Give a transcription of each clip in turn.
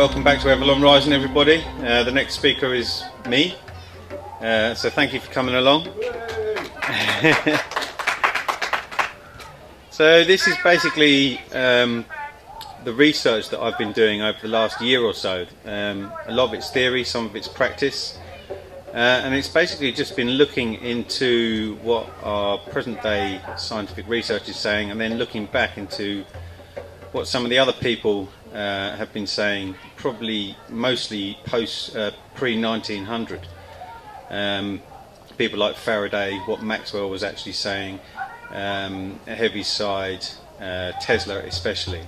welcome back to Everlong Rising, everybody. The next speaker is me, so thank you for coming along. So this is basically the research that I've been doing over the last year or so. A lot of it's theory, some of it's practice, and it's basically just been looking into what our present day scientific research is saying, and then looking back into what some of the other people have been saying, probably mostly post pre-1900. People like Faraday, what Maxwell was actually saying, Heaviside, Tesla especially.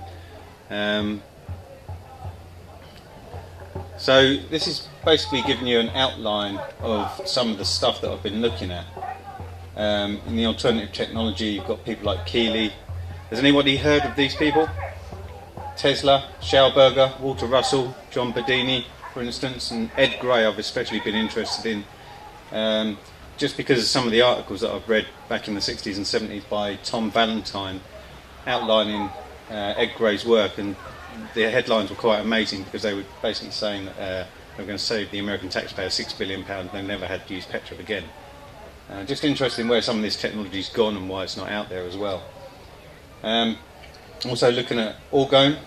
So this is basically giving you an outline of some of the stuff that I've been looking at. In the alternative technology, you've got people like Keeley. Has anybody heard of these people? Tesla, Schauberger, Walter Russell, John Bedini, for instance, and Ed Gray I've especially been interested in, just because of some of the articles that I've read back in the 60s and 70s by Tom Valentine outlining Ed Gray's work, and the headlines were quite amazing because they were basically saying that they were going to save the American taxpayer £6 billion and they never had to use petrol again. Just interested in where some of this technology's gone and why it's not out there as well. Also looking at orgone,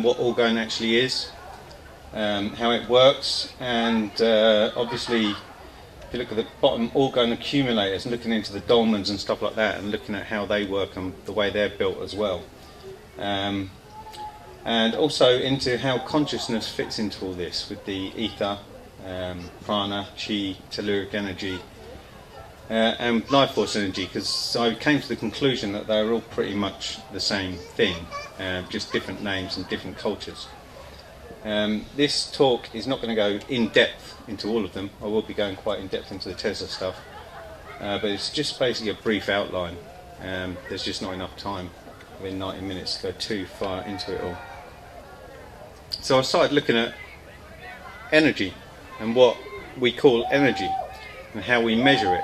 what orgone actually is, how it works, and obviously if you look at the bottom, orgone accumulators, and looking into the dolmens and stuff like that, and looking at how they work and the way they're built as well. And also into how consciousness fits into all this with the ether, prana, chi, telluric energy, and life force energy, because I came to the conclusion that they're all pretty much the same thing, just different names and different cultures. This talk is not going to go in depth into all of them. I will be going quite in depth into the Tesla stuff, but it's just basically a brief outline. There's just not enough time within 90 minutes to go too far into it all. So I started looking at energy and what we call energy and how we measure it.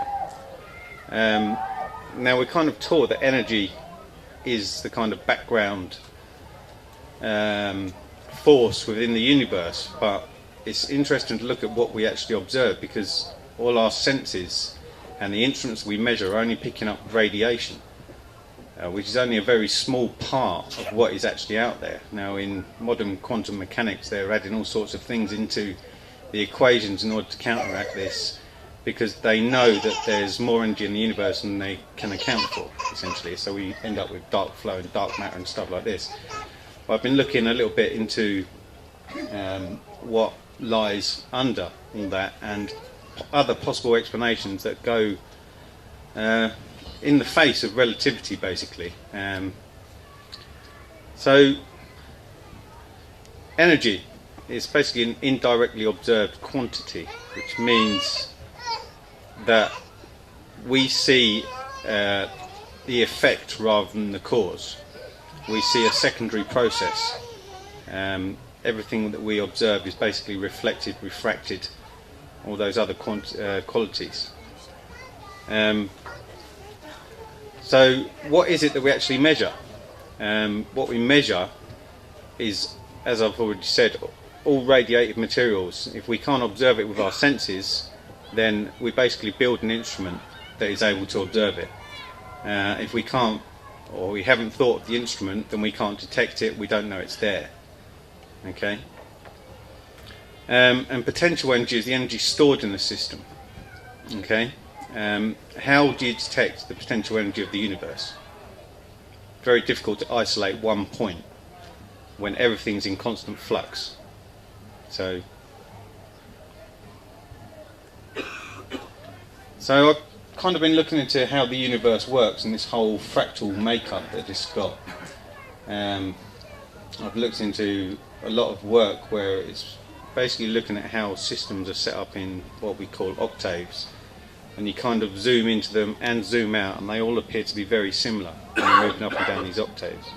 Now we're kind of taught that energy is the kind of background force within the universe, but it's interesting to look at what we actually observe, because all our senses and the instruments we measure are only picking up radiation, which is only a very small part of what is actually out there. Now in modern quantum mechanics they're adding all sorts of things into the equations in order to counteract this, because they know that there's more energy in the universe than they can account for, essentially. So we end up with dark flow and dark matter and stuff like this. But I've been looking a little bit into what lies under all that and other possible explanations that go in the face of relativity, basically. So energy is basically an indirectly observed quantity, which means that we see the effect rather than the cause. We see a secondary process. Everything that we observe is basically reflected, refracted, all those other qualities. So what is it that we actually measure? What we measure is, as I've already said, all radiative materials. If we can't observe it with our senses, then we basically build an instrument that is able to observe it. If we can't, or we haven't thought of the instrument, then we can't detect it, we don't know it's there. Okay? And potential energy is the energy stored in the system. Okay? How do you detect the potential energy of the universe? Very difficult to isolate one point when everything's in constant flux. So I've kind of been looking into how the universe works and this whole fractal makeup that it's got. I've looked into a lot of work where it's basically looking at how systems are set up in what we call octaves, and you kind of zoom into them and zoom out, and they all appear to be very similar when you're moving up and down these octaves.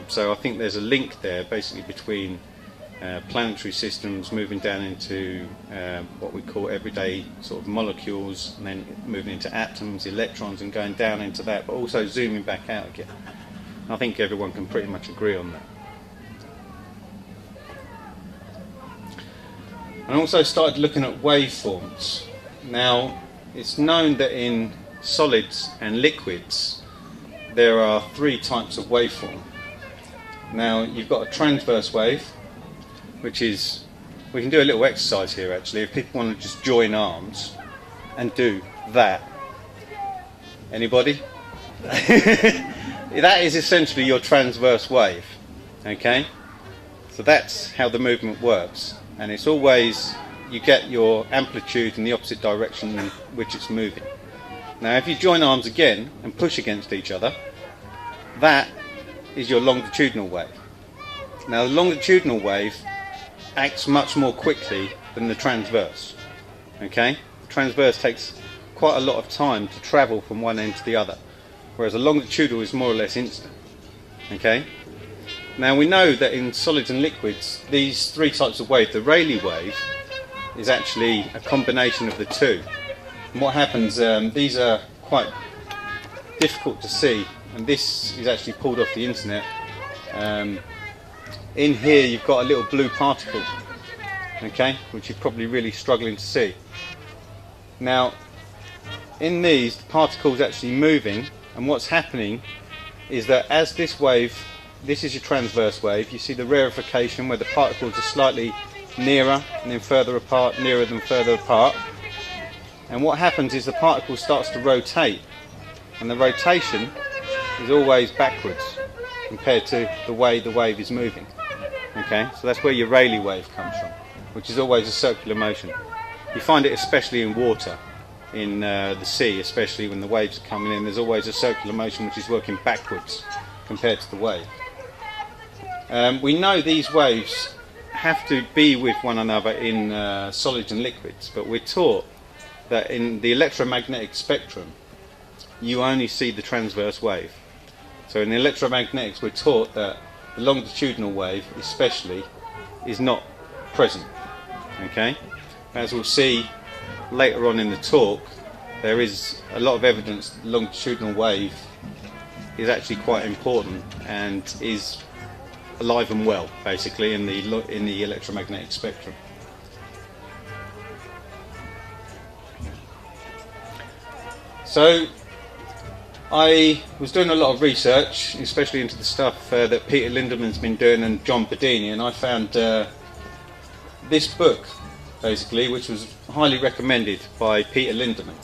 So I think there's a link there basically between planetary systems moving down into what we call everyday sort of molecules, and then moving into atoms, electrons, and going down into that, but also zooming back out again. I think everyone can pretty much agree on that. and also started looking at waveforms. Now, it's known that in solids and liquids there are three types of waveform. Now, you've got a transverse wave, which is, we can do a little exercise here actually, if people want to just join arms and do that. Anybody? That is essentially your transverse wave, okay? So that's how the movement works, and it's always, you get your amplitude in the opposite direction in which it's moving. Now if you join arms again and push against each other, that is your longitudinal wave. Now the longitudinal wave acts much more quickly than the transverse, okay? The transverse takes quite a lot of time to travel from one end to the other, whereas a longitudinal is more or less instant, okay? Now we know that in solids and liquids, these three types of wave, the Rayleigh wave is actually a combination of the two. And what happens, these are quite difficult to see, and this is actually pulled off the internet. In here you've got a little blue particle, okay, which you're probably really struggling to see. Now in these, the particle's actually moving, and what's happening is that as this wave, this is your transverse wave, you see the rarefication where the particles are slightly nearer and then further apart, nearer than further apart. And what happens is the particle starts to rotate, and the rotation is always backwards compared to the way the wave is moving. Okay, so that's where your Rayleigh wave comes from, which is always a circular motion. You find it especially in water, in the sea, especially when the waves are coming in, there's always a circular motion which is working backwards compared to the wave. We know these waves have to be with one another in solids and liquids, but we're taught that in the electromagnetic spectrum you only see the transverse wave. So in the electromagnetics we're taught that the longitudinal wave especially is not present, okay? As we'll see later on in the talk, there is a lot of evidence that the longitudinal wave is actually quite important and is alive and well, basically, in the electromagnetic spectrum. So I was doing a lot of research, especially into the stuff that Peter Lindeman's been doing and John Bedini, and I found this book, basically, which was highly recommended by Peter Lindeman.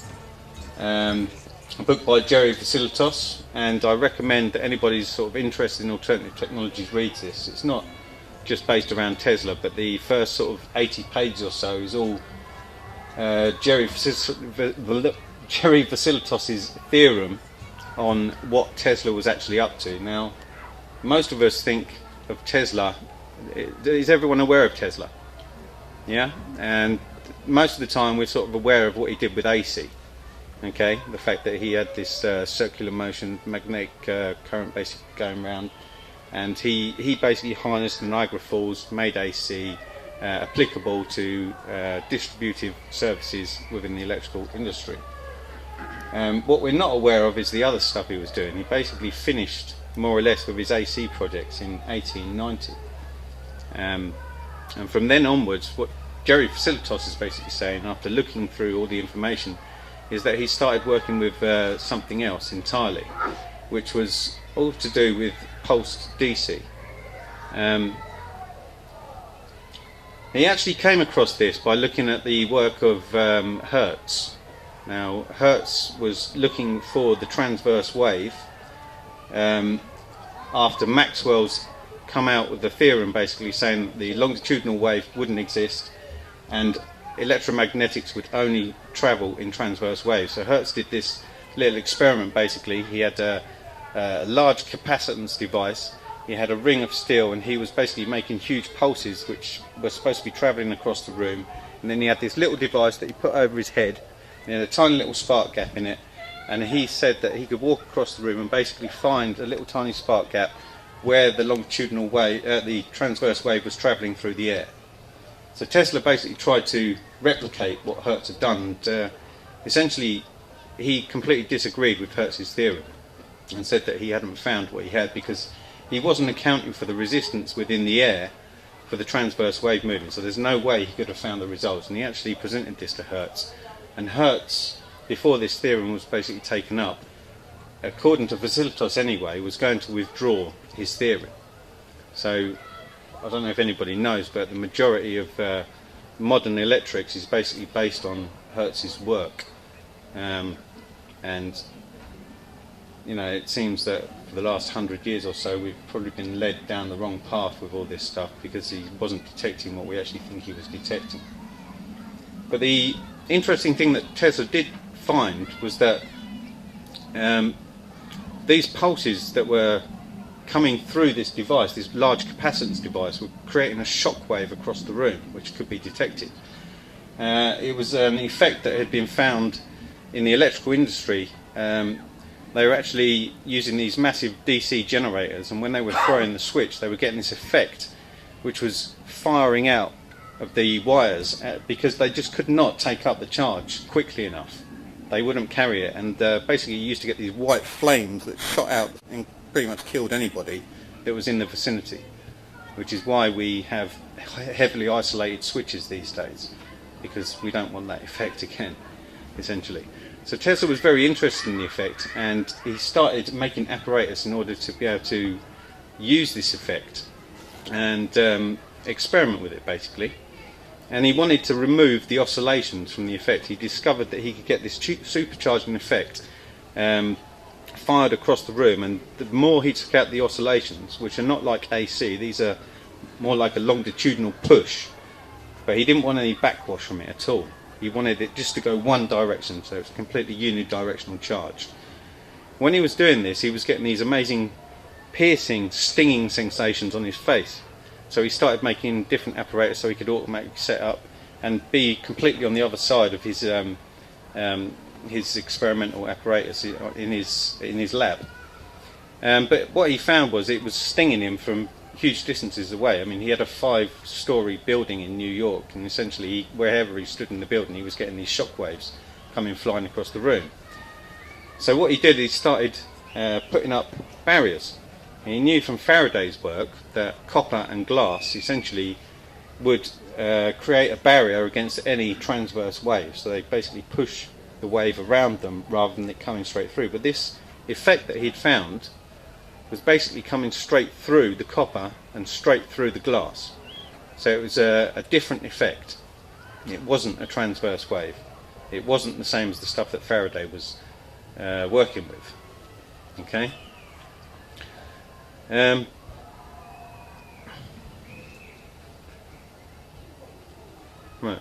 A book by Jerry Vasilitos, and I recommend that anybody who's sort of interested in alternative technologies reads this. It's not just based around Tesla, but the first sort of 80 pages or so is all Jerry Vasilitos' theorem on what Tesla was actually up to. Now, most of us think of Tesla, is everyone aware of Tesla? Yeah? And most of the time we're sort of aware of what he did with AC. Okay, the fact that he had this circular motion, magnetic current basically going around, and he basically harnessed the Niagara Falls, made AC applicable to distributive services within the electrical industry. What we're not aware of is the other stuff he was doing. He basically finished more or less with his AC projects in 1890. And from then onwards, what Jerry Vasilitos is basically saying, after looking through all the information, is that he started working with something else entirely, which was all to do with pulsed DC. He actually came across this by looking at the work of Hertz. Now, Hertz was looking for the transverse wave after Maxwell's come out with the theorem basically saying the longitudinal wave wouldn't exist and electromagnetics would only travel in transverse waves. So Hertz did this little experiment basically. He had a large capacitance device, he had a ring of steel, and he was basically making huge pulses which were supposed to be travelling across the room, and then he had this little device that he put over his head, and had a tiny little spark gap in it, and he said that he could walk across the room and basically find a little tiny spark gap where the longitudinal wave, the transverse wave was travelling through the air. So Tesla basically tried to replicate what Hertz had done, and essentially he completely disagreed with Hertz's theorem and said that he hadn't found what he had because he wasn't accounting for the resistance within the air for the transverse wave movement. So there's no way he could have found the results. And he actually presented this to Hertz. And Hertz, before this theorem was basically taken up, according to Vasilitos anyway, was going to withdraw his theorem. So I don't know if anybody knows, but the majority of modern electrics is basically based on Hertz's work. And you know, it seems that for the last 100 years or so we've probably been led down the wrong path with all this stuff, because he wasn't detecting what we actually think he was detecting. But the interesting thing that Tesla did find was that these pulses that were coming through this device, this large capacitance device, were creating a shock wave across the room which could be detected. It was an effect that had been found in the electrical industry. They were actually using these massive DC generators, and when they were throwing the switch they were getting this effect which was firing out of the wires because they just could not take up the charge quickly enough. They wouldn't carry it, and basically you used to get these white flames that shot out and pretty much killed anybody that was in the vicinity, which is why we have heavily isolated switches these days, because we don't want that effect again, essentially. So Tesla was very interested in the effect, and he started making apparatus in order to be able to use this effect and experiment with it, basically. And he wanted to remove the oscillations from the effect. He discovered that he could get this supercharging effect fired across the room, and the more he took out the oscillations, which are not like AC, these are more like a longitudinal push, but he didn't want any backwash from it at all. He wanted it just to go one direction, so it's completely unidirectional charge. When he was doing this, he was getting these amazing piercing, stinging sensations on his face. So he started making different apparatus so he could automatically set up and be completely on the other side of his experimental apparatus in his lab. But what he found was it was stinging him from huge distances away. I mean, he had a 5-story building in New York, and essentially wherever he stood in the building he was getting these shock waves coming flying across the room. So what he did, he started putting up barriers. And he knew from Faraday's work that copper and glass essentially would create a barrier against any transverse wave, so they basically push the wave around them rather than it coming straight through. But this effect that he'd found was basically coming straight through the copper and straight through the glass. So it was a different effect. It wasn't a transverse wave. It wasn't the same as the stuff that Faraday was working with. Okay. Right.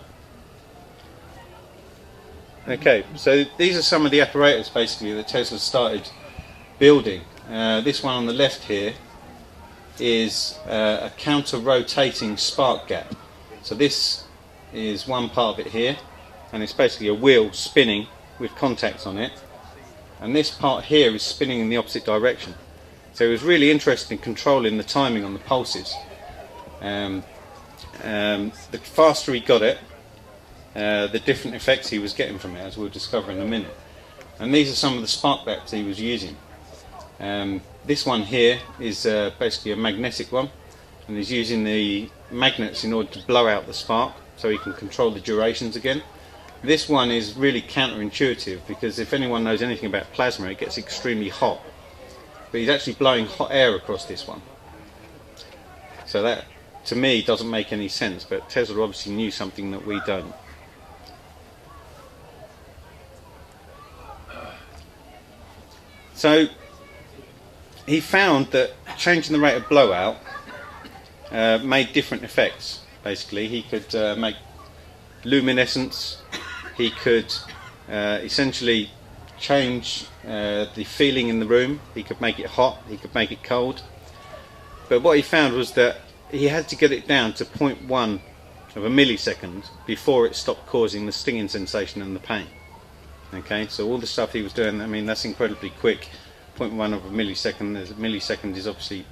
Okay, so these are some of the apparatus basically that Tesla started building. This one on the left here is a counter-rotating spark gap. So this is one part of it here, and it's basically a wheel spinning with contacts on it, and this part here is spinning in the opposite direction. So he was really interested in controlling the timing on the pulses. The faster he got it, the different effects he was getting from it, as we'll discover in a minute. And these are some of the spark gaps he was using. This one here is basically a magnetic one, and he's using the magnets in order to blow out the spark so he can control the durations again. This one is really counterintuitive, because if anyone knows anything about plasma, it gets extremely hot. But he's actually blowing hot air across this one. So that, to me, doesn't make any sense, but Tesla obviously knew something that we don't. So he found that changing the rate of blowout made different effects. Basically, he could make luminescence, he could essentially change the feeling in the room, he could make it hot, he could make it cold. But what he found was that he had to get it down to 0.1 of a millisecond before it stopped causing the stinging sensation and the pain. Okay, so all the stuff he was doing, I mean, that's incredibly quick. 0.1 of a millisecond, a millisecond is obviously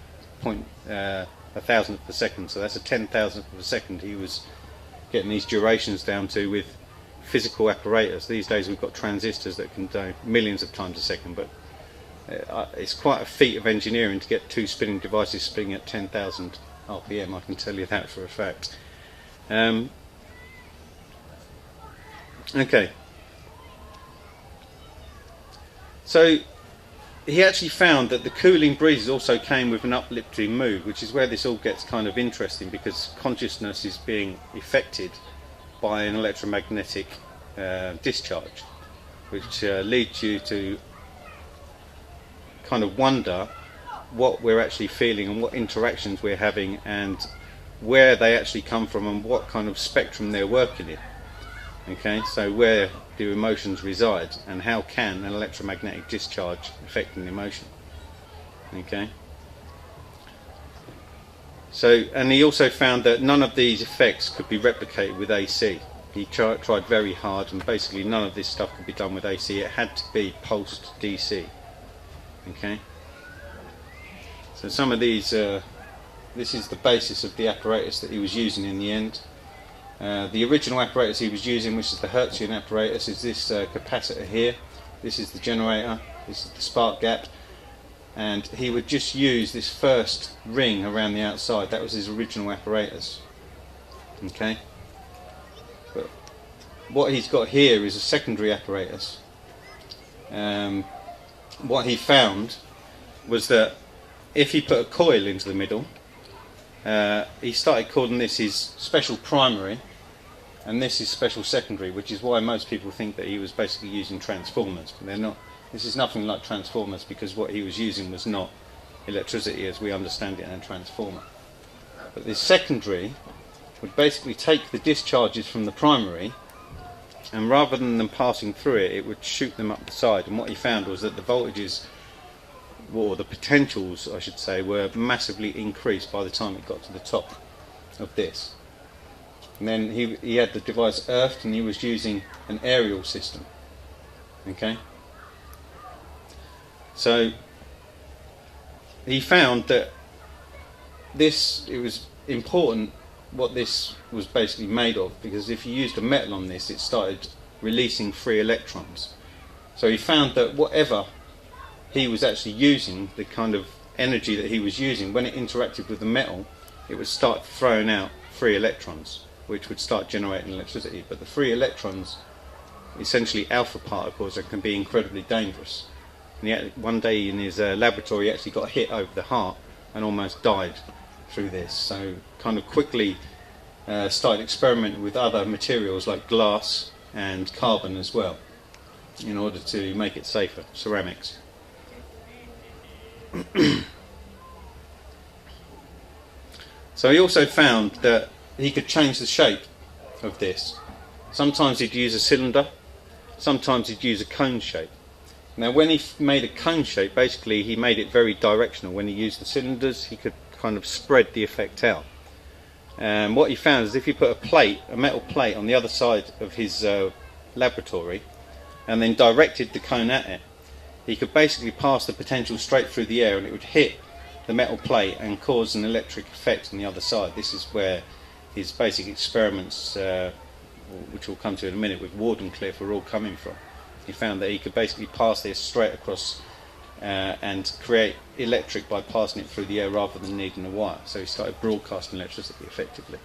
a thousandth of a second, so that's a 10,000th of a second he was getting these durations down to with physical apparatus. These days we've got transistors that can do millions of times a second, but it's quite a feat of engineering to get two spinning devices spinning at 10,000 RPM, I can tell you that for a fact. Okay, so he actually found that the cooling breezes also came with an uplifting mood, which is where this all gets kind of interesting, because consciousness is being affected by an electromagnetic discharge, which leads you to kind of wonder what we're actually feeling and what interactions we're having and where they actually come from and what kind of spectrum they're working in. Okay, so where do emotions reside and how can an electromagnetic discharge affect an emotion? Okay, so, and he also found that none of these effects could be replicated with AC. He tried very hard, and basically none of this stuff could be done with AC. It had to be pulsed DC. Okay, so some of these, this is the basis of the apparatus that he was using in the end. The original apparatus he was using, which is the Hertzian apparatus, is this capacitor here. This is the generator, this is the spark gap, and he would just use this first ring around the outside. That was his original apparatus. Okay, but what he's got here is a secondary apparatus. What he found was that if he put a coil into the middle, he started calling this his special primary and this is special secondary, which is why most people think that he was basically using transformers, but they're not. This is nothing like transformers, because what he was using was not electricity as we understand it in a transformer. But this secondary would basically take the discharges from the primary, and rather than them passing through it, it would shoot them up the side. And what he found was that the voltages, or the potentials I should say, were massively increased by the time it got to the top of this. And then he had the device earthed, and he was using an aerial system. Okay, so he found that it was important what this was basically made of, because if you used a metal on this, it started releasing free electrons. So he found that whatever he was actually using, the kind of energy that he was using, when it interacted with the metal, it would start throwing out free electrons, which would start generating electricity. But the free electrons, essentially alpha particles, that can be incredibly dangerous. And one day in his laboratory, he actually got hit over the heart and almost died through this. So kind of quickly started experimenting with other materials like glass and carbon as well, in order to make it safer, ceramics. So he also found that he could change the shape of this. Sometimes he'd use a cylinder, sometimes he'd use a cone shape. Now when he made a cone shape, basically he made it very directional. When he used the cylinders, he could kind of spread the effect out. And what he found is if you put a metal plate on the other side of his laboratory and then directed the cone at it, he could basically pass the potential straight through the air, and it would hit the metal plate and cause an electric effect on the other side. This is where his basic experiments, which we'll come to in a minute, with Wardenclyffe are all coming from. He found that he could basically pass this straight across and create electric by passing it through the air rather than needing a wire. So he started broadcasting electricity effectively.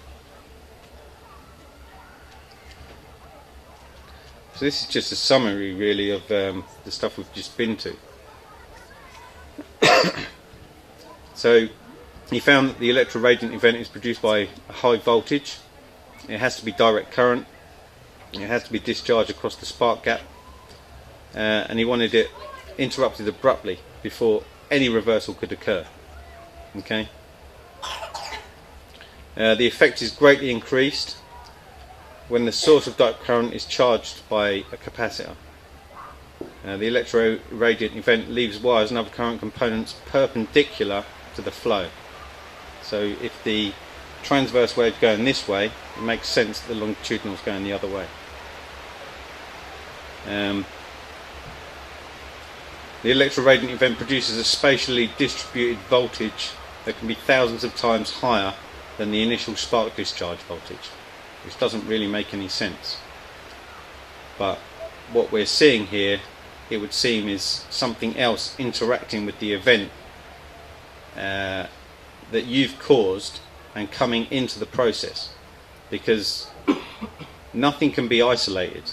So this is just a summary really of the stuff we've just been to. So he found that the electroradiant event is produced by a high voltage. It has to be direct current. It has to be discharged across the spark gap. And he wanted it interrupted abruptly before any reversal could occur. Okay. The effect is greatly increased when the source of direct current is charged by a capacitor. The electroradiant event leaves wires and other current components perpendicular to the flow. So if the transverse wave is going this way, it makes sense that the longitudinal is going the other way. The electroradiant event produces a spatially distributed voltage that can be thousands of times higher than the initial spark discharge voltage, which doesn't really make any sense. But what we're seeing here, it would seem, is something else interacting with the event that you've caused and coming into the process, because nothing can be isolated.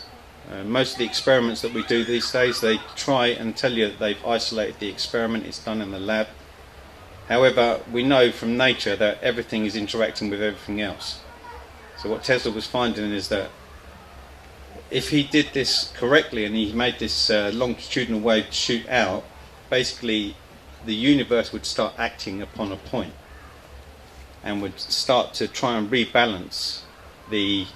Most of the experiments that we do these days, they try and tell you that they've isolated the experiment, it's done in the lab. However, we know from nature that everything is interacting with everything else. So what Tesla was finding is that if he did this correctly and he made this longitudinal wave shoot out, basically the universe would start acting upon a point and would start to try and rebalance the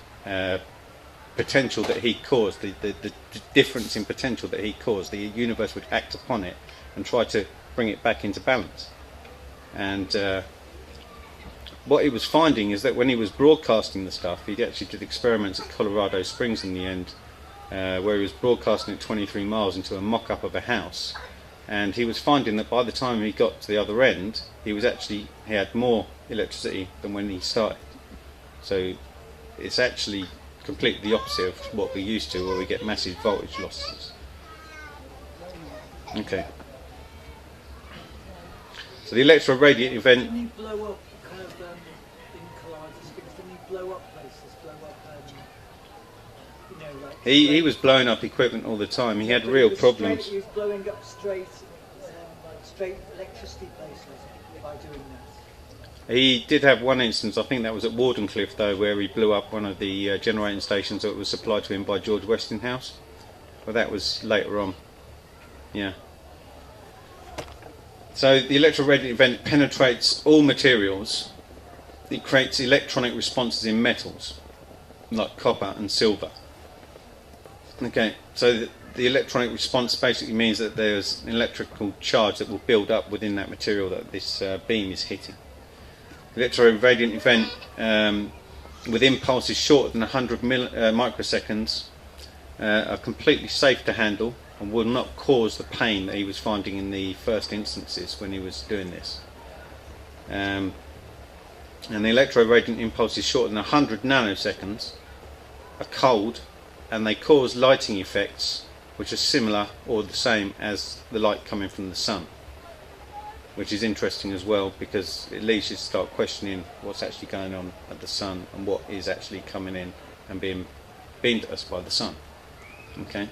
potential that he caused, the difference in potential that he caused. The universe would act upon it and try to bring it back into balance. And what he was finding is that when he was broadcasting the stuff, he actually did experiments at Colorado Springs in the end, where he was broadcasting at 23 miles into a mock-up of a house, and he was finding that by the time he got to the other end, he had more electricity than when he started. So it's actually completely the opposite of what we're used to, where we get massive voltage losses. Okay. So the electroradiant event. Didn't he blow up kind of in Colorado Springs? Didn't he blow up places? Like he was blowing up equipment all the time. He had real problems. He was blowing up straight electricity places by doing that. He did have one instance, I think that was at Wardenclyffe though, where he blew up one of the generating stations that was supplied to him by George Westinghouse. But that was later on. Yeah. So the electroradiant event penetrates all materials. It creates electronic responses in metals, like copper and silver. Okay, so the electronic response basically means that there's an electrical charge that will build up within that material that this beam is hitting. The electroradiant event with impulses shorter than 100 microseconds are completely safe to handle and will not cause the pain that he was finding in the first instances when he was doing this. And the electroradiant impulses shorter than 100 nanoseconds are cold, and they cause lighting effects which are similar or the same as the light coming from the sun, which is interesting as well, because it leads you to start questioning what's actually going on at the sun and what is actually coming in and being beamed at us by the sun. Okay.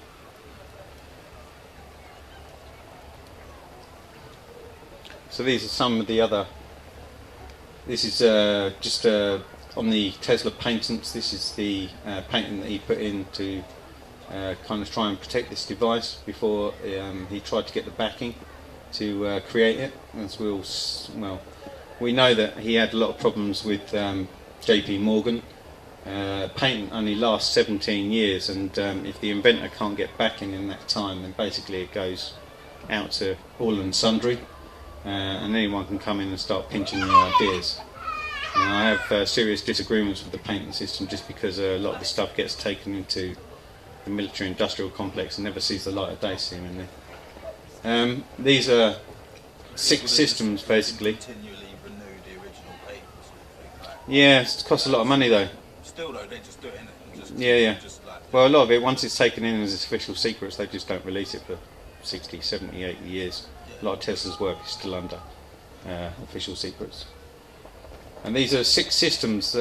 So these are some of the other. This is just on the Tesla patents. This is the patent that he put in to kind of try and protect this device before he tried to get the backing to create it. As we know that he had a lot of problems with JP Morgan. Patent only lasts 17 years, and if the inventor can't get backing in that time, then basically it goes out to all and sundry. And anyone can come in and start pinching your ideas. And I have serious disagreements with the patent system, just because a lot of the stuff gets taken into the military-industrial complex and never sees the light of day, seemingly. These are 6 systems, basically. Continually renew the original patents. Yeah, it costs a lot of money though. Still though, they just do it, innit? Yeah. Well, a lot of it, once it's taken in as official secrets, they just don't release it for 60, 70, 80 years. A lot of Tesla's work is still under official secrets. And these are 6 systems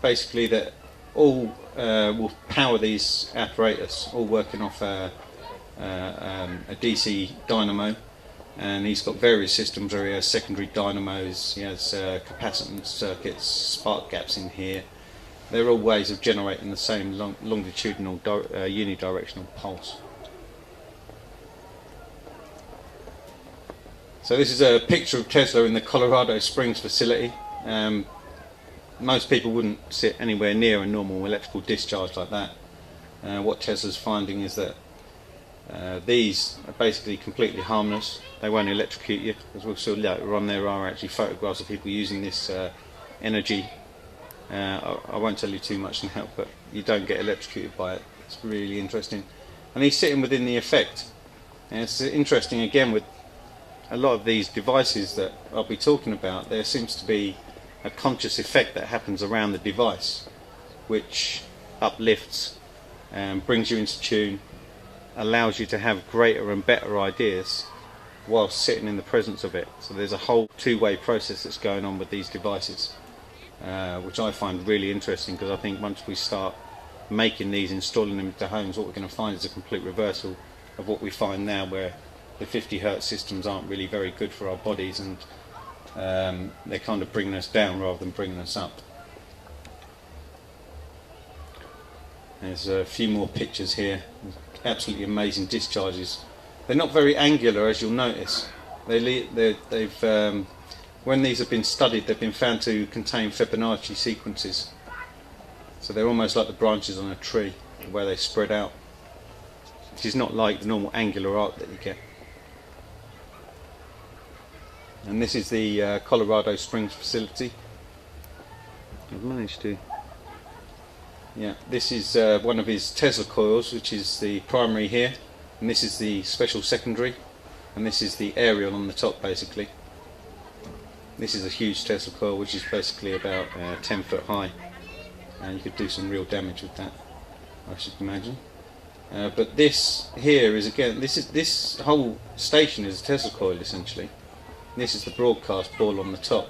basically that all will power these apparatus, all working off a DC dynamo. And he's got various systems where he has secondary dynamos, he has capacitance circuits, spark gaps in here. They're all ways of generating the same longitudinal unidirectional pulse. So this is a picture of Tesla in the Colorado Springs facility. Most people wouldn't sit anywhere near a normal electrical discharge like that. What Tesla's finding is that these are basically completely harmless. They won't electrocute you, as we'll see later on. There are actually photographs of people using this energy. I won't tell you too much now, but you don't get electrocuted by it. It's really interesting. And he's sitting within the effect. And it's interesting again with a lot of these devices that I'll be talking about, there seems to be a conscious effect that happens around the device, which uplifts and brings you into tune, allows you to have greater and better ideas whilst sitting in the presence of it. So there's a whole two-way process that's going on with these devices. which I find really interesting, because I think once we start making these, installing them into homes, what we're going to find is a complete reversal of what we find now, where the 50 Hertz systems aren't really very good for our bodies, and they're kind of bringing us down rather than bringing us up. There's a few more pictures here. Absolutely amazing discharges. They're not very angular, as you'll notice. When these have been studied, they've been found to contain Fibonacci sequences. So they're almost like the branches on a tree, the way they spread out, which is not like the normal angular arc that you get. And this is the Colorado Springs facility. I've managed to... Yeah, this is one of his Tesla coils, which is the primary here, and this is the special secondary, and this is the aerial on the top, basically. This is a huge Tesla coil, which is basically about 10 foot high, and you could do some real damage with that, I should imagine. But this here is, again, this whole station is a Tesla coil essentially. This is the broadcast ball on the top.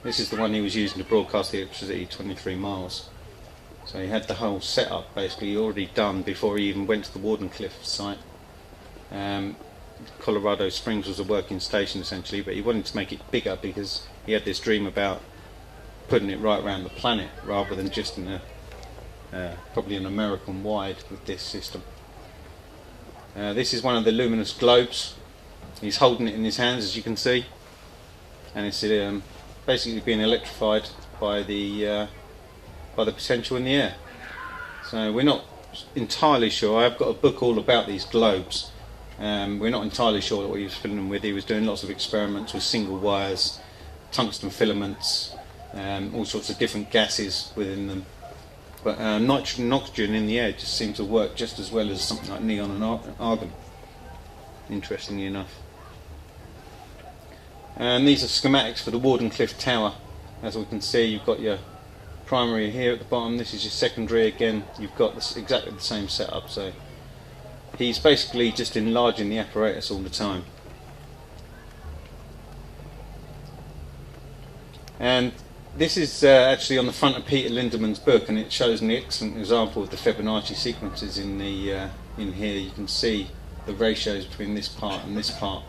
This is the one he was using to broadcast the electricity 23 miles. So he had the whole setup basically already done before he even went to the Wardenclyffe site. Colorado Springs was a working station essentially, but he wanted to make it bigger because he had this dream about putting it right around the planet rather than just in a probably an American wide with this system. This is one of the luminous globes. He's holding it in his hands, as you can see, and it's basically being electrified by the potential in the air. So we're not entirely sure. I've got a book all about these globes. We're not entirely sure what he was filling them with. He was doing lots of experiments with single wires, tungsten filaments, all sorts of different gases within them. But nitrogen and oxygen in the air just seem to work just as well as something like neon and argon, interestingly enough. And these are schematics for the Wardenclyffe Tower. As we can see, you've got your primary here at the bottom, this is your secondary again, you've got exactly the same setup. So he's basically just enlarging the apparatus all the time. And this is actually on the front of Peter Lindeman's book, and it shows an excellent example of the Fibonacci sequences in here. You can see the ratios between this part and this part,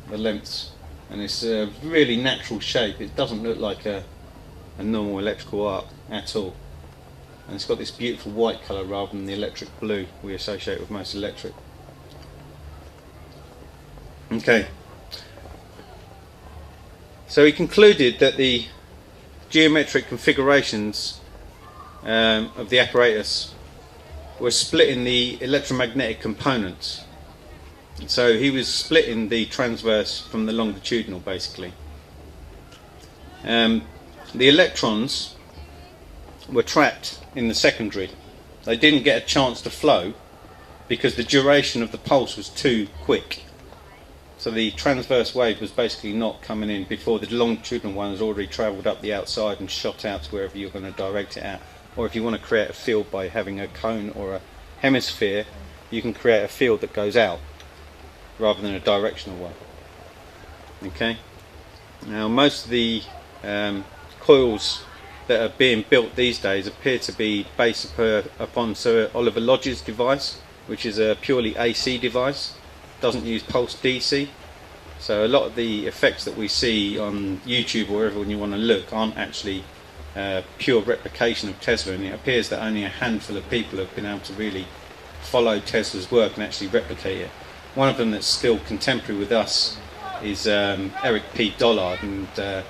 the lengths, and it's a really natural shape. It doesn't look like a normal electrical arc at all, and it's got this beautiful white colour rather than the electric blue we associate with most electric. Okay, so he concluded that the geometric configurations of the apparatus were splitting the electromagnetic components. So he was splitting the transverse from the longitudinal, basically. The electrons were trapped in the secondary. They didn't get a chance to flow because the duration of the pulse was too quick. So the transverse wave was basically not coming in before the longitudinal one has already travelled up the outside and shot out to wherever you're going to direct it at. Or if you want to create a field by having a cone or a hemisphere, you can create a field that goes out rather than a directional one. Okay. Now most of the coils that are being built these days appear to be based upon Sir Oliver Lodge's device, which is a purely AC device, doesn't use pulse DC. So a lot of the effects that we see on YouTube or wherever you want to look aren't actually pure replication of Tesla, and it appears that only a handful of people have been able to really follow Tesla's work and actually replicate it. One of them that's still contemporary with us is Eric P. Dollard, and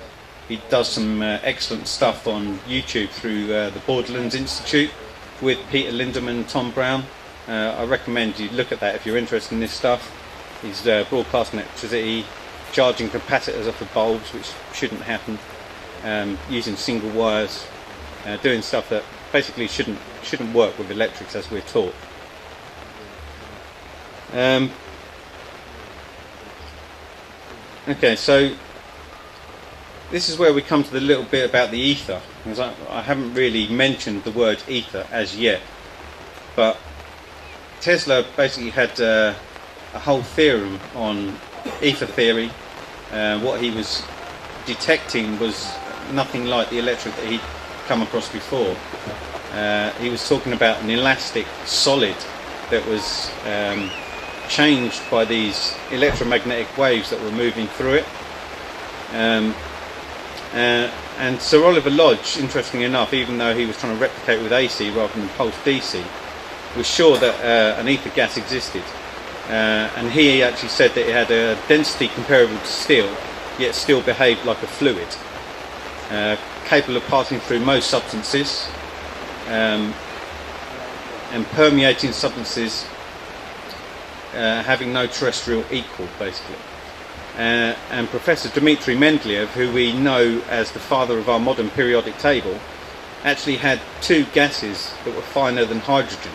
he does some excellent stuff on YouTube through the Borderlands Institute with Peter Lindeman and Tom Brown. I recommend you look at that if you're interested in this stuff. He's broadcasting electricity, charging capacitors off of bulbs, which shouldn't happen, using single wires, doing stuff that basically shouldn't work with electrics as we're taught. Okay, so this is where we come to the little bit about the ether, because I haven't really mentioned the word ether as yet, but Tesla basically had a whole theorem on ether theory. What he was detecting was nothing like the electrode that he'd come across before. He was talking about an elastic solid that was changed by these electromagnetic waves that were moving through it. And Sir Oliver Lodge, interestingly enough, even though he was trying to replicate with AC rather than pulse DC, was sure that an ether gas existed. And he actually said that it had a density comparable to steel, yet still behaved like a fluid, capable of passing through most substances and permeating substances, having no terrestrial equal, basically. And Professor Dmitry Mendeleev, who we know as the father of our modern periodic table, actually had two gases that were finer than hydrogen.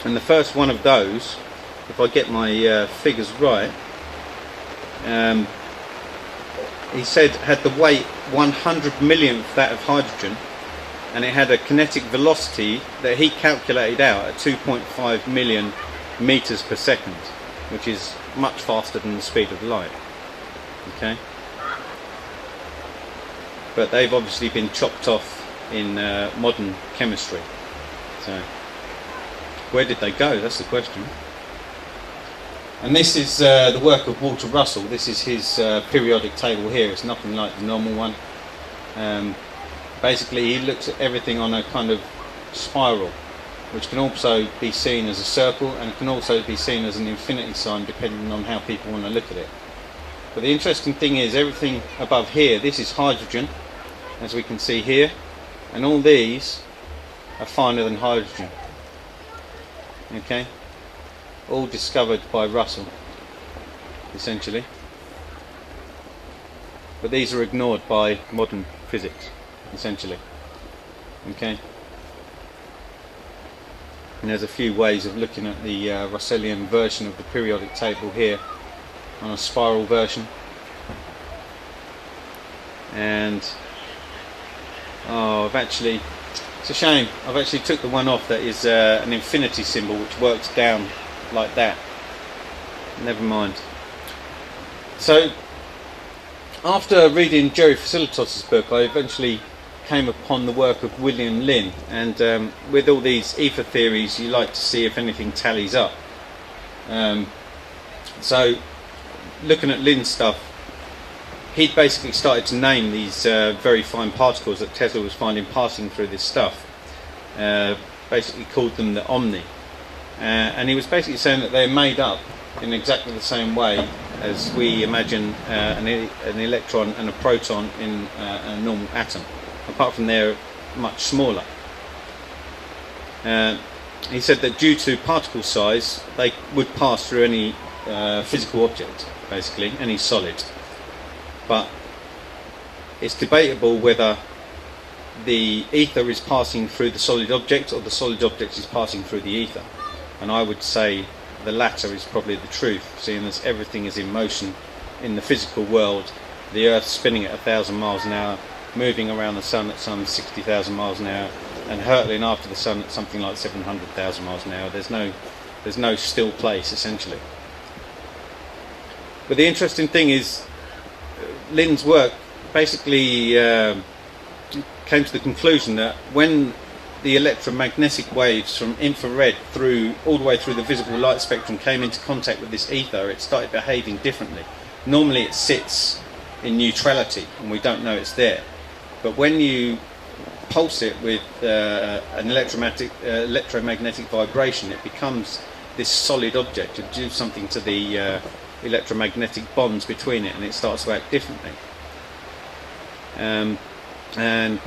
And the first one of those, if I get my figures right, he said had the weight 100 millionth that of hydrogen, and it had a kinetic velocity that he calculated out at 2.5 million meters per second, which is much faster than the speed of light. Okay, but they've obviously been chopped off in modern chemistry. So where did they go? That's the question. And this is the work of Walter Russell. This is his periodic table here. It's nothing like the normal one. Basically, he looks at everything on a kind of spiral, which can also be seen as a circle, and it can also be seen as an infinity sign, depending on how people want to look at it. But the interesting thing is, everything above here, this is hydrogen, as we can see here, and all these are finer than hydrogen. Okay, all discovered by Russell, essentially. But these are ignored by modern physics, essentially. Okay. And there's a few ways of looking at the Russellian version of the periodic table here on a spiral version. And it's a shame, I've actually took the one off that is an infinity symbol which works down like that. Never mind. So after reading Jerry Facilitos' book, I eventually came upon the work of William Lynn, and with all these ether theories, you like to see if anything tallies up. So looking at Lynn's stuff, he'd basically started to name these very fine particles that Tesla was finding passing through this stuff. Basically called them the Omni, and he was basically saying that they're made up in exactly the same way as we imagine an electron and a proton in a normal atom, apart from they're much smaller. He said that due to particle size, they would pass through any physical object, basically any solid. But it's debatable whether the ether is passing through the solid object or the solid object is passing through the ether. And I would say the latter is probably the truth, seeing as everything is in motion in the physical world. The Earth spinning at 1,000 miles an hour, moving around the Sun at some 60,000 miles an hour, and hurtling after the Sun at something like 700,000 miles an hour. There's no still place, essentially. But the interesting thing is, Lynn's work basically came to the conclusion that when the electromagnetic waves from infrared all the way through the visible light spectrum came into contact with this ether, it started behaving differently. Normally it sits in neutrality and we don't know it's there, but when you pulse it with an electromagnetic vibration, it becomes this solid object to do something to the electromagnetic bonds between it, and it starts to act differently. And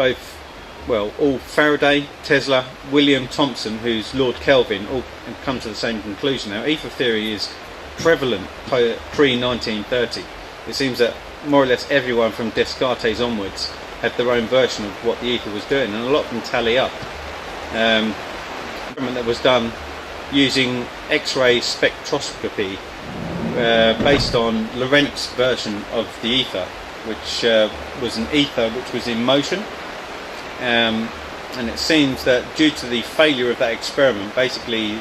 all Faraday, Tesla, William Thomson, who's Lord Kelvin, all come to the same conclusion. Now, ether theory is prevalent pre-1930. It seems that more or less everyone from Descartes onwards had their own version of what the ether was doing, and a lot of them tally up. Experiment that was done using X-ray spectroscopy based on Lorentz version of the ether, which was an ether which was in motion. And it seems that due to the failure of that experiment, basically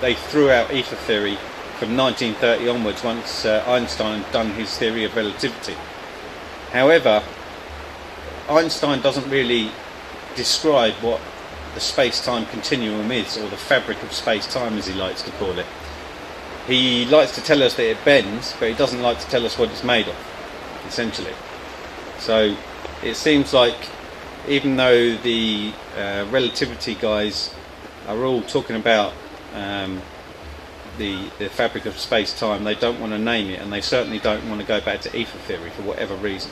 they threw out ether theory from 1930 onwards, once Einstein had done his theory of relativity. However, Einstein doesn't really describe what the space-time continuum is, or the fabric of space-time as he likes to call it. He likes to tell us that it bends, but he doesn't like to tell us what it's made of, essentially. So it seems like even though the relativity guys are all talking about the fabric of space-time, they don't want to name it, and they certainly don't want to go back to ether theory for whatever reason.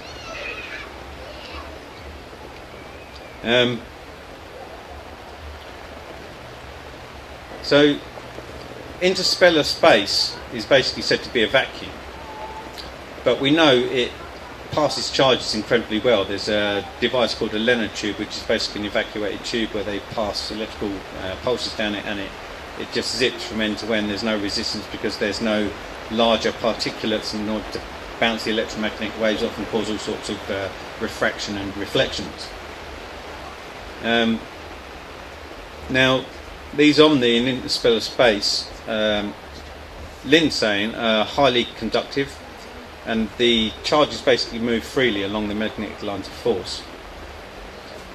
So interstellar space is basically said to be a vacuum, but we know it passes charges incredibly well. There's a device called a Leonard tube, which is basically an evacuated tube where they pass electrical pulses down it, and it just zips from end to end. There's no resistance because there's no larger particulates in order to bounce the electromagnetic waves off and cause all sorts of refraction and reflections. Now, these omni in interstellar space, Lynn's saying, are highly conductive, and the charges basically move freely along the magnetic lines of force.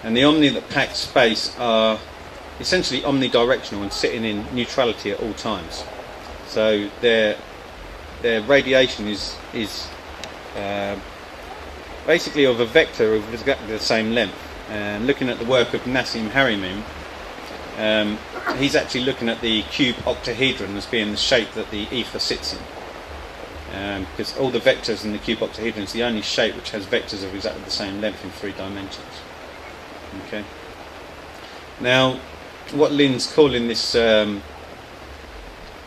And the omni that pack space are essentially omnidirectional and sitting in neutrality at all times. So their radiation is basically of a vector of exactly the same length. And looking at the work of Nassim Haramein, he's actually looking at the cube octahedron as being the shape that the ether sits in. Because all the vectors in the cube octahedron is the only shape which has vectors of exactly the same length in 3 dimensions. Okay. Now, what Lynn's calling this,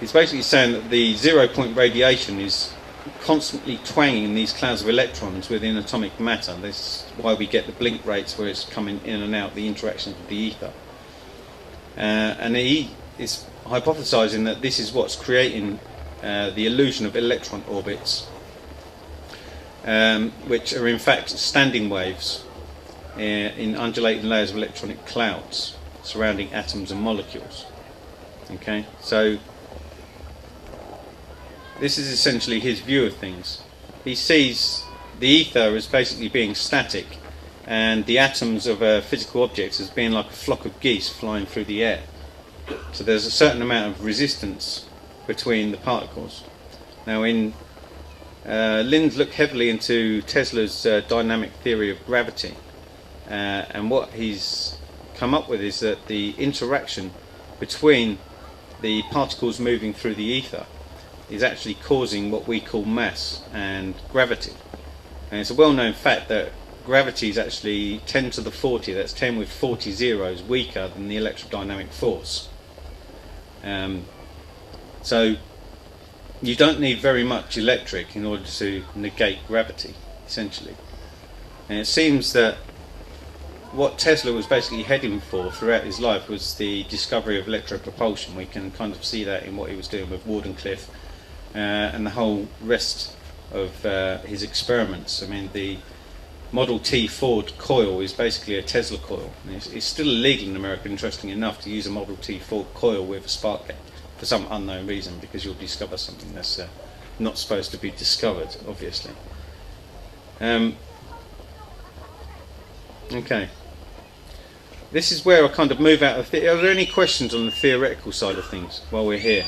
he's basically saying that the 0-point radiation is constantly twanging these clouds of electrons within atomic matter. This is why we get the blink rates where it's coming in and out, the interactions with the ether. And he is hypothesizing that this is what's creating the illusion of electron orbits, which are in fact standing waves in undulating layers of electronic clouds surrounding atoms and molecules. Okay, so this is essentially his view of things. He sees the ether as basically being static, and the atoms of a physical object as being like a flock of geese flying through the air. So there's a certain amount of resistance between the particles. Now, Lynn's looked heavily into Tesla's dynamic theory of gravity, and what he's come up with is that the interaction between the particles moving through the ether is actually causing what we call mass and gravity. And it's a well-known fact that gravity is actually 10 to the 40, that's 10 with 40 zeros, weaker than the electrodynamic force. So you don't need very much electric in order to negate gravity, essentially. And it seems that what Tesla was basically heading for throughout his life was the discovery of electropropulsion. We can kind of see that in what he was doing with Wardenclyffe and the whole rest of his experiments. I mean, the Model T Ford coil is basically a Tesla coil. It's still illegal in America, interestingly enough, to use a Model T Ford coil with a spark gap for some unknown reason, because you'll discover something that's not supposed to be discovered, obviously. Okay. This is where I kind of move out of are there any questions on the theoretical side of things while we're here?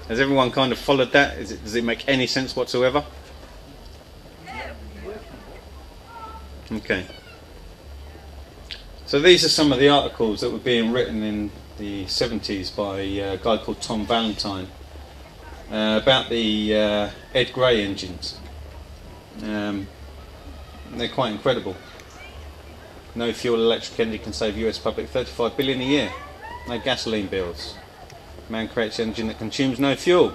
Has everyone kind of followed that? Does it make any sense whatsoever? Okay. So these are some of the articles that were being written in the 70s by a guy called Tom Valentine about the Ed Gray engines. They're quite incredible. No fuel electric engine can save US public $35 billion a year. No gasoline bills. Man creates an engine that consumes no fuel.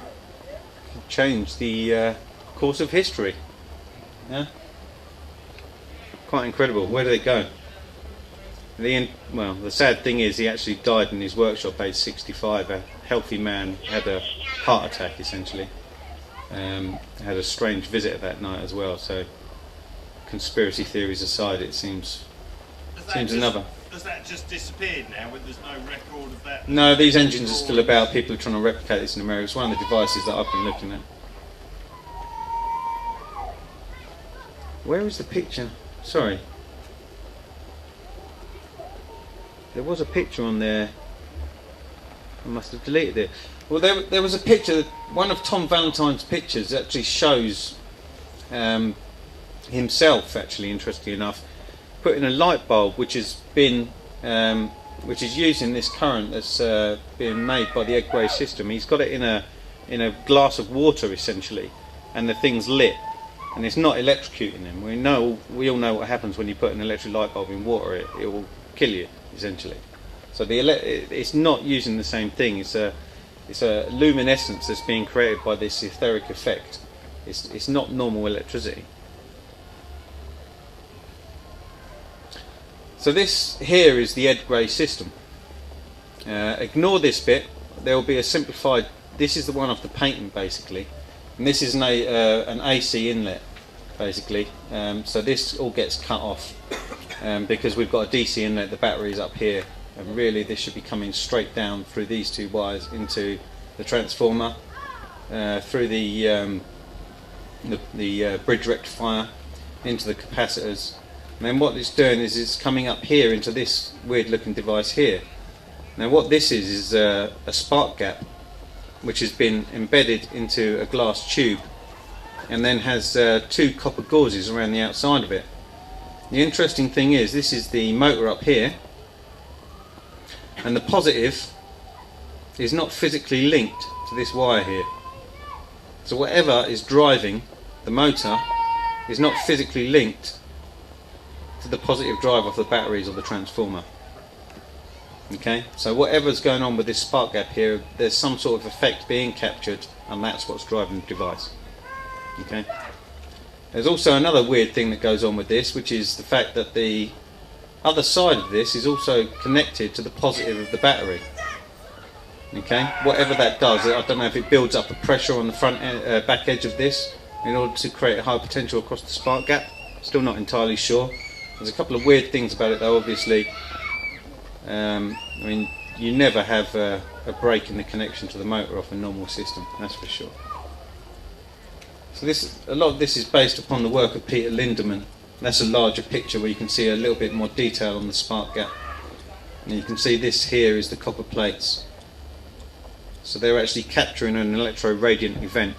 Can change the course of history. Yeah. Quite incredible. Where did it go? Well, the sad thing is he actually died in his workshop aged 65. A healthy man had a heart attack, essentially. Had a strange visitor that night as well. So, conspiracy theories aside, it seems another. Has that just disappeared now? There's no record of that? No, these engines are still about. People are trying to replicate this in America. It's one of the devices that I've been looking at. Where is the picture? Sorry. There was a picture on there. I must have deleted it. Well, there was a picture, one of Tom Valentine's pictures actually shows himself, actually, interestingly enough, putting a light bulb which has been which is using this current that's being made by the egg grey system. He's got it in a glass of water essentially, and the thing's lit, and it's not electrocuting him. We all know what happens when you put an electric light bulb in water. It will kill you essentially. So it's not using the same thing. It's a luminescence that's being created by this etheric effect. It's not normal electricity. So this here is the Ed Gray system. Ignore this bit. There will be a simplified. This is the one off the patent basically, and this is an AC inlet basically. So this all gets cut off because we've got a DC inlet. The battery is up here, and really this should be coming straight down through these two wires into the transformer, through the bridge rectifier, into the capacitors. And then what it's doing is it's coming up here into this weird looking device here. Now what this is a spark gap which has been embedded into a glass tube and then has two copper gauzes around the outside of it. The interesting thing is this is the motor up here, and the positive is not physically linked to this wire here. So whatever is driving the motor is not physically linked to the positive drive of the batteries or the transformer. Okay, so whatever's going on with this spark gap here, there's some sort of effect being captured, and that's what's driving the device. Okay. There's also another weird thing that goes on with this, which is the fact that the other side of this is also connected to the positive of the battery. Okay, whatever that does, I don't know if it builds up a pressure on the front back edge of this in order to create a high potential across the spark gap. Still not entirely sure. There's a couple of weird things about it though, obviously. I mean, you never have a break in the connection to the motor off a normal system, that's for sure. So a lot of this is based upon the work of Peter Lindemann. That's a larger picture where you can see a little bit more detail on the spark gap. And you can see this here is the copper plates. So they're actually capturing an electro-radiant event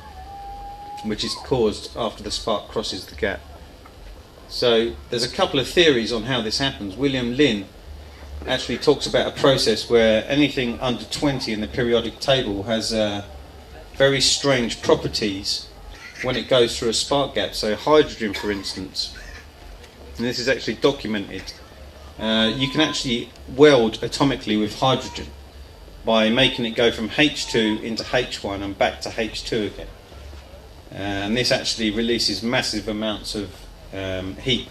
which is caused after the spark crosses the gap. So there's a couple of theories on how this happens. William Lynn actually talks about a process where anything under 20 in the periodic table has very strange properties when it goes through a spark gap. So hydrogen, for instance, and this is actually documented, you can actually weld atomically with hydrogen by making it go from H2 into H1 and back to H2 again. And this actually releases massive amounts of heat,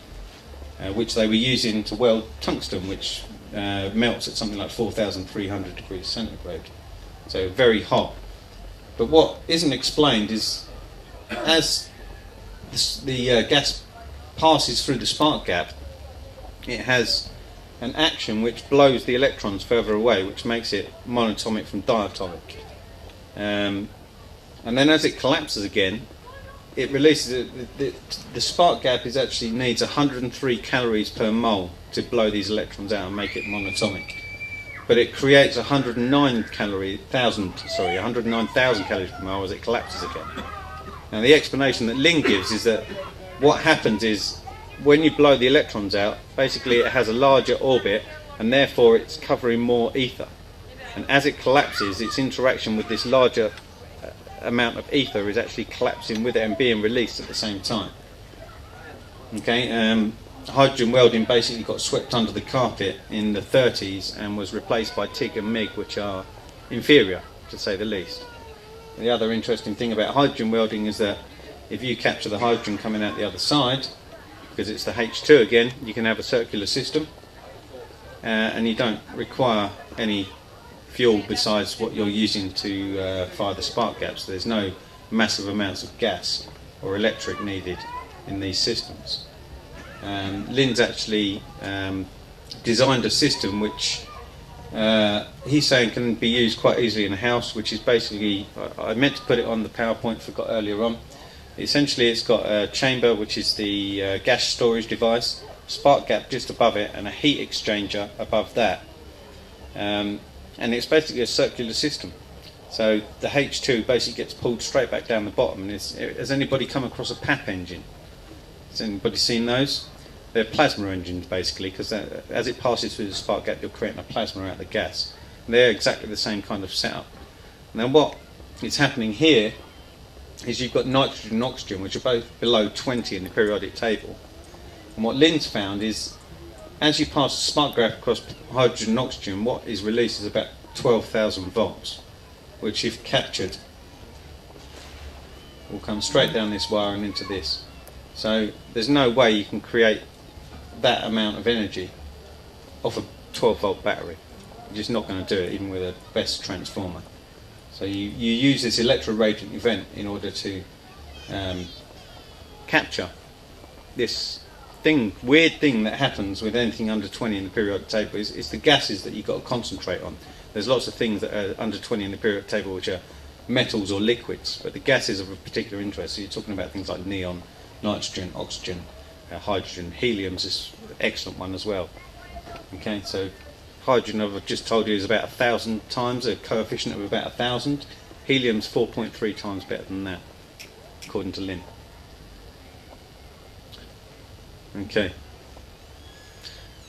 which they were using to weld tungsten, which melts at something like 4,300 degrees centigrade, so very hot. But what isn't explained is as the gas passes through the spark gap, it has an action which blows the electrons further away, which makes it monatomic from diatomic. And then as it collapses again, it releases the spark gap actually needs 103 calories per mole to blow these electrons out and make it monatomic. But it creates 109,000 calories per mole as it collapses again. Now the explanation that Lin gives is that what happens is when you blow the electrons out, basically it has a larger orbit and therefore it's covering more ether. And as it collapses, its interaction with this larger amount of ether is actually collapsing with it and being released at the same time. Okay, hydrogen welding basically got swept under the carpet in the 30s and was replaced by TIG and MIG, which are inferior, to say the least. The other interesting thing about hydrogen welding is that if you capture the hydrogen coming out the other side, because it's the H2 again, you can have a circular system, and you don't require any fuel besides what you're using to fire the spark gaps. So there's no massive amounts of gas or electric needed in these systems. Lynn's actually designed a system which he's saying can be used quite easily in a house, which is basically, I meant to put it on the PowerPoint, forgot earlier on, Essentially it's got a chamber which is the gas storage device, spark gap just above it, and a heat exchanger above that. And it's basically a circular system. So the H2 basically gets pulled straight back down the bottom. And has anybody come across a PAP engine? Has anybody seen those? They're plasma engines basically, because as it passes through the spark gap you're creating a plasma out of the gas. And they're exactly the same kind of setup. Now what is happening here is you've got nitrogen and oxygen, which are both below 20 in the periodic table. And what Lynn's found is as you pass the spark gap across hydrogen and oxygen, what is released is about 12,000 volts, which if captured will come straight down this wire and into this. So there's no way you can create that amount of energy off a 12 volt battery. You're just not going to do it even with a best transformer. So you use this electroradiant event in order to capture this weird thing that happens with anything under 20 in the periodic table. It's the gases that you've got to concentrate on. There's lots of things that are under 20 in the periodic table which are metals or liquids, but the gases are of particular interest. So you're talking about things like neon, nitrogen, oxygen, hydrogen. Helium's is an excellent one as well. Okay, so hydrogen, I've just told you, is about 1,000 times, a coefficient of about 1,000. Helium's 4.3 times better than that, according to Lynn. Okay.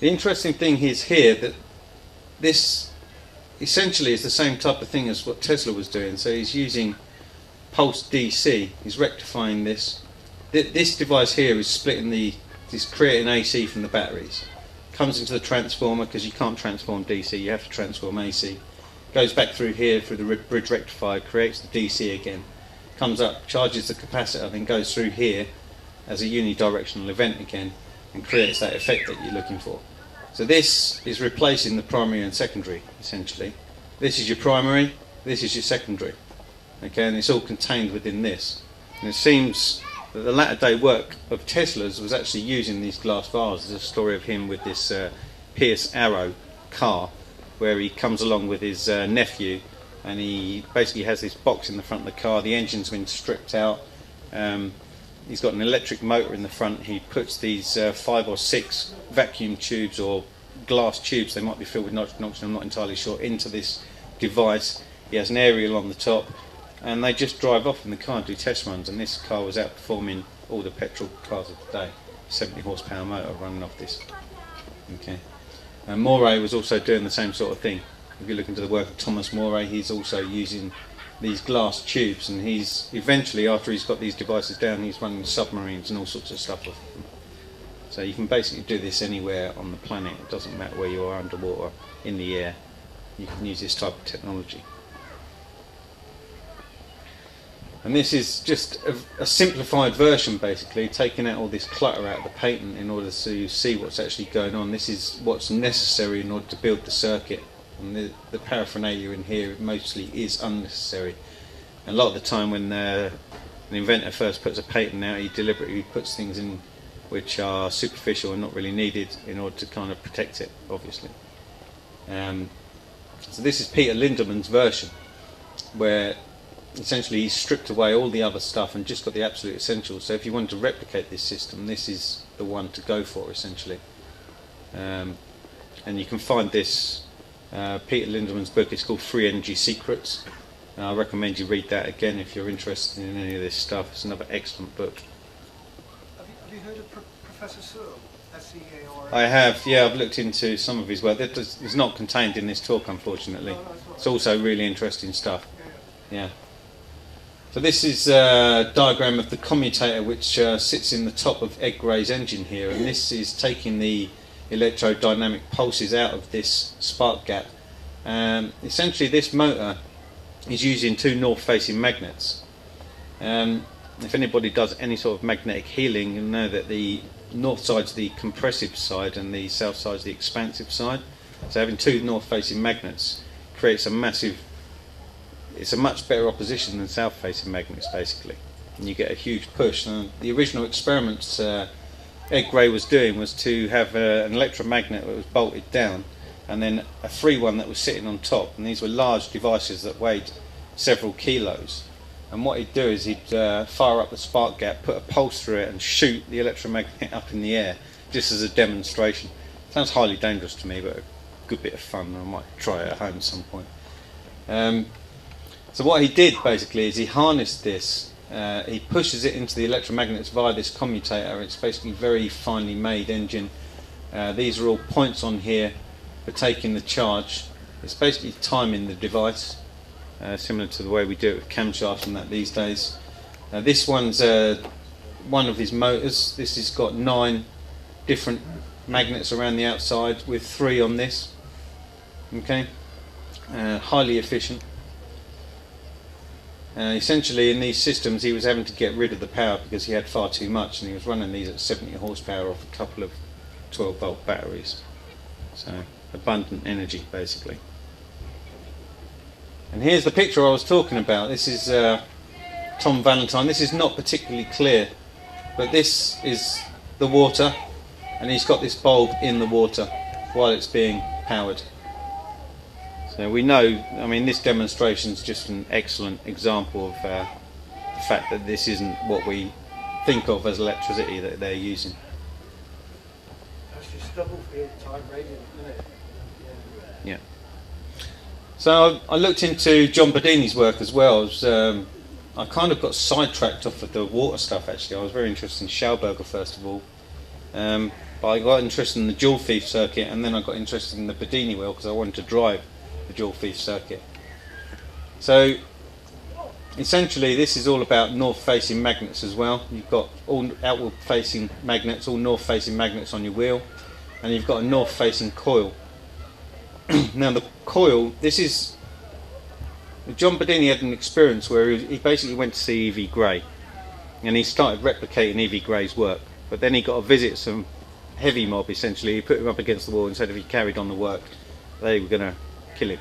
The interesting thing is here that this essentially is the same type of thing as what Tesla was doing. So he's using pulse DC. He's rectifying this. This device here is splitting is creating AC from the batteries. Comes into the transformer because you can't transform DC. You have to transform AC. Goes back through here through the bridge rectifier, creates the DC again. Comes up, charges the capacitor, then goes through here as a unidirectional event again and creates that effect that you're looking for. So this is replacing the primary and secondary, essentially. This is your primary, this is your secondary. Okay, and it's all contained within this. And it seems that the latter day work of Tesla's was actually using these glass vials. There's a story of him with this Pierce Arrow car where he comes along with his nephew and he basically has this box in the front of the car. The engine's been stripped out. He's got an electric motor in the front. He puts these 5 or 6 vacuum tubes or glass tubes, they might be filled with nitrogen oxygen, I'm not entirely sure, into this device. He has an aerial on the top and they just drive off in the car and do test runs, and this car was outperforming all the petrol cars of the day. 70 horsepower motor running off this. Okay. And Moray was also doing the same sort of thing. If you look into the work of Thomas Moray, he's also using these glass tubes, and he's eventually, after he's got these devices down, he's running submarines and all sorts of stuff off them. So you can basically do this anywhere on the planet. It doesn't matter where you are, underwater, in the air. You can use this type of technology. And this is just a simplified version, basically, taking out all this clutter out of the patent in order to see what's actually going on. This is what's necessary in order to build the circuit. And the paraphernalia in here mostly is unnecessary. And a lot of the time when an inventor first puts a patent out, he deliberately puts things in which are superficial and not really needed in order to kind of protect it, obviously. So this is Peter Lindeman's version, where essentially he's stripped away all the other stuff and just got the absolute essentials. So if you want to replicate this system, this is the one to go for, essentially. And you can find this Peter Lindeman's book. It's called Free Energy Secrets. I recommend you read that again if you're interested in any of this stuff. It's another excellent book. Have you heard of Professor Searle? S-E-A-R-L? I have, yeah, I've looked into some of his work. It's not contained in this talk, unfortunately. It's also really interesting stuff. Yeah. So this is a diagram of the commutator which sits in the top of Ed Gray's engine here, and this is taking the electrodynamic pulses out of this spark gap. Essentially this motor is using 2 north-facing magnets. If anybody does any sort of magnetic healing, you'll know that the north side's the compressive side and the south side's the expansive side. So having 2 north-facing magnets creates a massive, it's a much better opposition than south-facing magnets, basically, and you get a huge push. And the original experiments Ed Gray was doing was to have an electromagnet that was bolted down and then a free one that was sitting on top, and these were large devices that weighed several kilos. and what he'd do is he'd fire up the spark gap, put a pulse through it and shoot the electromagnet up in the air, just as a demonstration. Sounds highly dangerous to me, but a good bit of fun. I might try it at home at some point. So what he did basically is he harnessed this, he pushes it into the electromagnets via this commutator. It's basically a very finely made engine. These are all points on here for taking the charge. It's basically timing the device, similar to the way we do it with camshafts and that these days. This one's one of his motors. This has got 9 different magnets around the outside with 3 on this. Okay, highly efficient. Essentially in these systems he was having to get rid of the power because he had far too much, and he was running these at 70 horsepower off a couple of 12 volt batteries. So abundant energy basically. And here's the picture I was talking about. This is Tom Valentine. This is not particularly clear, but this is the water, and he's got this bulb in the water while it's being powered. So we know, I mean, this demonstration is just an excellent example of the fact that this isn't what we think of as electricity that they're using. That's just double field time radiant, isn't it? Yeah. So I looked into John Bedini's work as well. I kind of got sidetracked off of the water stuff actually. I was very interested in Schauberger first of all. But I got interested in the dual fief circuit, and then I got interested in the Bedini wheel because I wanted to drive the dual fief circuit. So essentially this is all about north facing magnets as well. You've got all outward facing magnets, all north facing magnets on your wheel, and you've got a north facing coil. Now the coil, this is, John Bedini had an experience where he basically went to see E.V. Gray, and he started replicating E.V. Gray's work, but then he got to visit some heavy mob essentially. He put him up against the wall and said if he carried on the work they were going to kill him.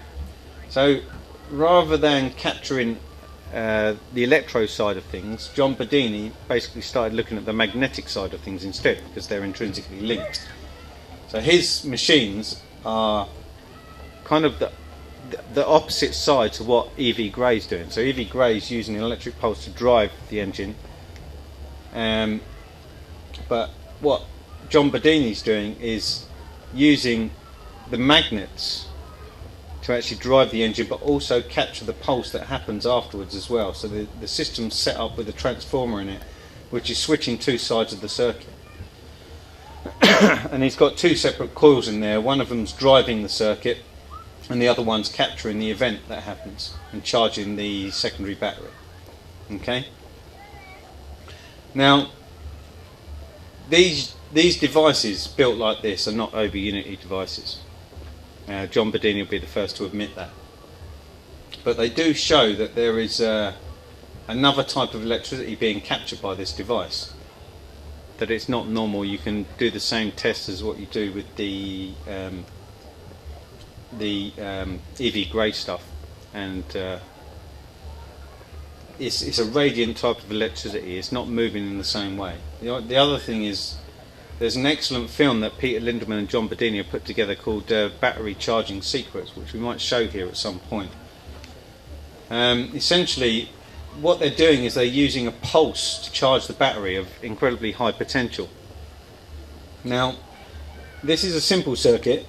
So rather than capturing the electro side of things, John Bedini basically started looking at the magnetic side of things instead, because they're intrinsically linked. So his machines are kind of the opposite side to what E.V. Gray's doing. So E.V. Gray's using an electric pulse to drive the engine, but what John Bedini's doing is using the magnets to actually drive the engine, but also capture the pulse that happens afterwards as well. So the system's set up with a transformer in it, which is switching 2 sides of the circuit. And he's got 2 separate coils in there. One of them's driving the circuit, and the other one's capturing the event that happens and charging the secondary battery. Okay. Now, these devices built like this are not over Unity devices. John Bedini will be the first to admit that. But they do show that there is another type of electricity being captured by this device. That it's not normal. You can do the same test as what you do with the E.V. Gray stuff, and it's a radiant type of electricity. It's not moving in the same way. The other thing is, there's an excellent film that Peter Lindemann and John Bedini have put together called Battery Charging Secrets, which we might show here at some point. Essentially, what they're doing is they're using a pulse to charge the battery of incredibly high potential. Now, this is a simple circuit.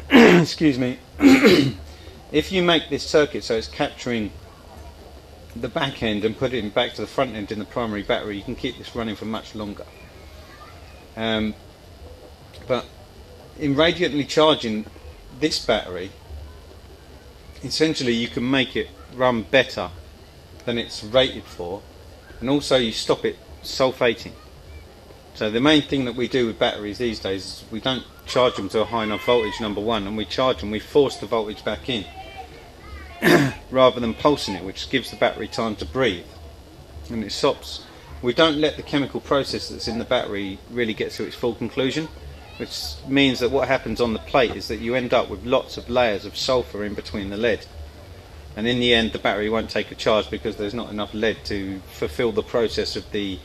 Excuse me. If you make this circuit so it's capturing the back end and put it back to the front end in the primary battery, you can keep this running for much longer. But in radiantly charging this battery, essentially you can make it run better than it's rated for, and also you stop it sulfating. So the main thing that we do with batteries these days is we don't charge them to a high enough voltage, number one, and we charge them, we force the voltage back in rather than pulsing it, which gives the battery time to breathe, and it stops. We don't let the chemical process that's in the battery really get to its full conclusion, which means that what happens on the plate is that you end up with lots of layers of sulfur in between the lead, and in the end the battery won't take a charge because there's not enough lead to fulfill the process of the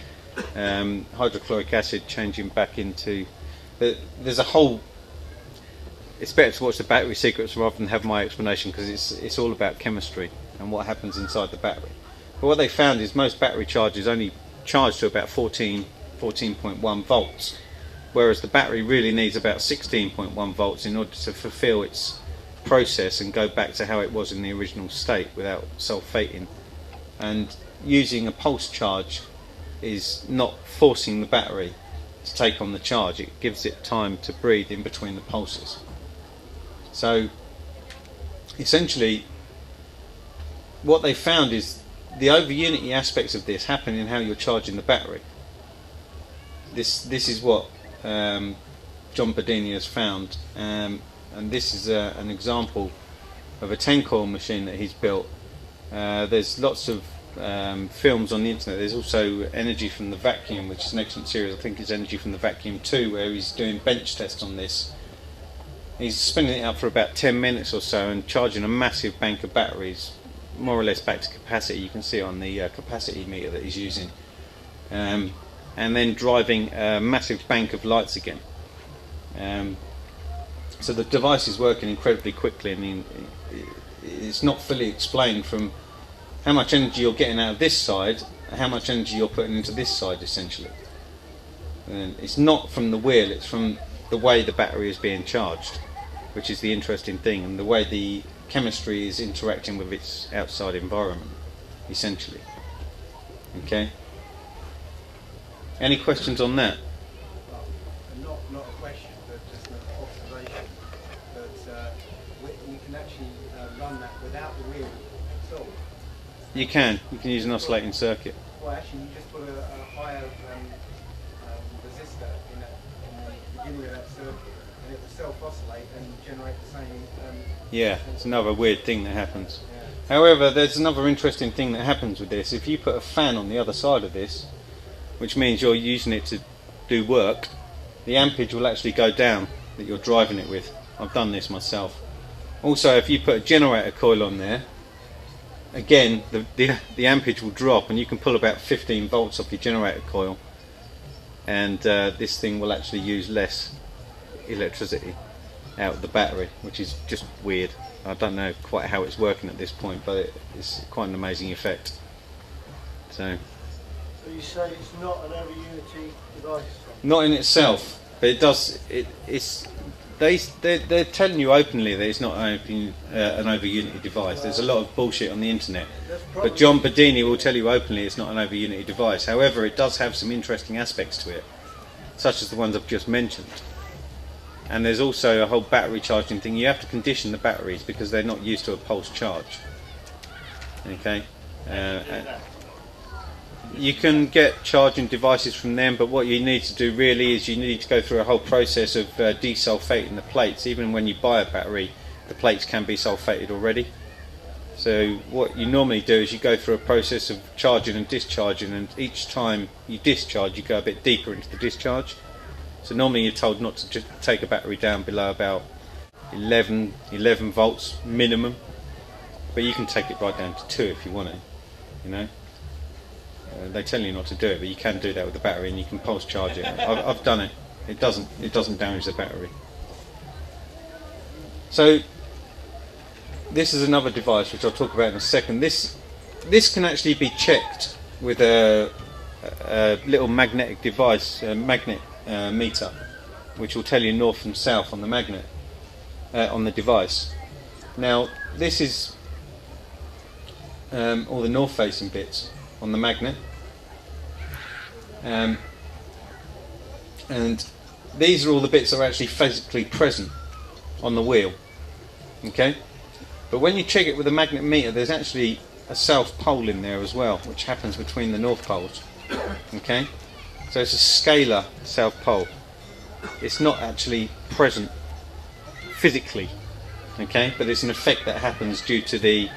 hydrochloric acid changing back into there's a whole, it's better to watch the Battery Secrets rather than have my explanation, because it's all about chemistry and what happens inside the battery. But what they found is most battery chargers only charge to about 14.1 volts, whereas the battery really needs about 16.1 volts in order to fulfill its process and go back to how it was in the original state without sulfating. And using a pulse charge is not forcing the battery to take on the charge, it gives it time to breathe in between the pulses. So essentially what they found is the over unity aspects of this happen in how you're charging the battery. This is what John Bedini has found, and this is an example of a 10 coil machine that he's built. There's lots of films on the internet. There's also Energy from the Vacuum, which is an excellent series. I think it's Energy from the Vacuum 2, where he's doing bench tests on this. He's spinning it out for about 10 minutes or so and charging a massive bank of batteries, more or less back to capacity. You can see on the capacity meter that he's using, and then driving a massive bank of lights again. So the device is working incredibly quickly. I mean, it's not fully explained from how much energy you're getting out of this side and how much energy you're putting into this side, essentially. And it's not from the wheel, it's from the way the battery is being charged, which is the interesting thing, and the way the chemistry is interacting with its outside environment, essentially. Okay? Any questions on that? Not a question, but just an observation that you can actually run that without the wheel at all. You can use an oscillating circuit. Well, actually, you just put a higher resistor in the beginning of that circuit, and it will self-oscillate and generate the same. Yeah, it's another weird thing that happens. Yeah. However, there's another interesting thing that happens with this. If you put a fan on the other side of this, which means you're using it to do work, the ampage will actually go down that you're driving it with. I've done this myself. Also, if you put a generator coil on there, again the ampage will drop, and you can pull about 15 volts off your generator coil, and this thing will actually use less electricity out of the battery, which is just weird. I don't know quite how it's working at this point, but it's quite an amazing effect. So you say it's not an over unity device? not in itself, but it does. They're telling you openly that it's not an over unity device. There's a lot of bullshit on the internet, but John Bedini will tell you openly it's not an over unity device. However, it does have some interesting aspects to it, such as the ones I've just mentioned. And there's also a whole battery charging thing. You have to condition the batteries because they're not used to a pulse charge. Okay. You can get charging devices from them, but what you need to do really is you need to go through a whole process of desulfating the plates. Even when you buy a battery, the plates can be sulfated already. So what you normally do is you go through a process of charging and discharging, and each time you discharge you go a bit deeper into the discharge. So normally you're told not to just take a battery down below about 11 volts minimum, but you can take it right down to 2 if you want it, you know. They tell you not to do it, but you can do that with the battery, and you can pulse charge it. I've done it. It doesn't damage the battery. So this is another device which I'll talk about in a second. This can actually be checked with a little magnetic device, a magnet meter, which will tell you north and south on the magnet on the device. Now this is all the north facing bits on the magnet, and these are all the bits that are actually physically present on the wheel. Okay, but when you check it with a magnet meter, there's actually a south pole in there as well, which happens between the north poles. Okay, so it's a scalar south pole. It's not actually present physically, okay, but it's an effect that happens due to the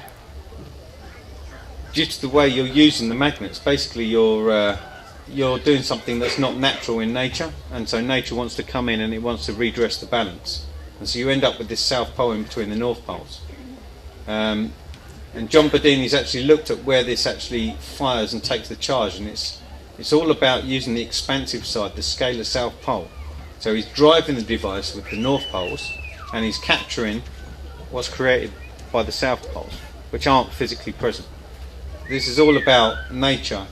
way you're using the magnets. Basically you're doing something that's not natural in nature, and so nature wants to come in and it wants to redress the balance, and so you end up with this south pole in between the north poles. And John Bedini's actually looked at where this actually fires and takes the charge, and it's all about using the expansive side, the scalar south pole. So he's driving the device with the north poles, and he's capturing what's created by the south poles, which aren't physically present. this is all about nature